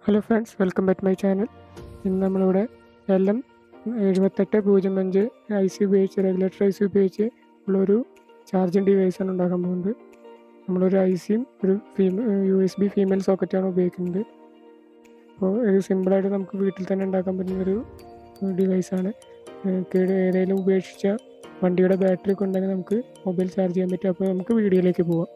Hello friends, welcome back my channel. ഇന്ന് നമ്മളിവിടെ LM7805 IC ഉപയോഗിച്ച് റെഗുലേറ്റർ IC ഉപയോഗിച്ച് ഉള്ളൊരു ചാർജിങ് ഡിവൈസാണ് ഉണ്ടാക്കാൻ പോകുന്നത്. നമ്മളൊരു ICയും ഒരു USB ഫീമെയിൽ സോക്കറ്റാണ് ഉപയോഗിക്കുന്നത്. അപ്പോൾ ഇത് സിമ്പിളായിട്ട് നമുക്ക് വീട്ടിൽ തന്നെ ഉണ്ടാക്കാൻ പറ്റുന്നൊരു ഡിവൈസാണ്. ഏതെങ്കിലും ഉപേക്ഷിച്ച വണ്ടിയുടെ ബാറ്ററി ഒക്കെ ഉണ്ടെങ്കിൽ നമുക്ക് മൊബൈൽ ചാർജ് ചെയ്യാൻ പറ്റും. അപ്പോൾ നമുക്ക് വീഡിയോയിലേക്ക് പോവാം.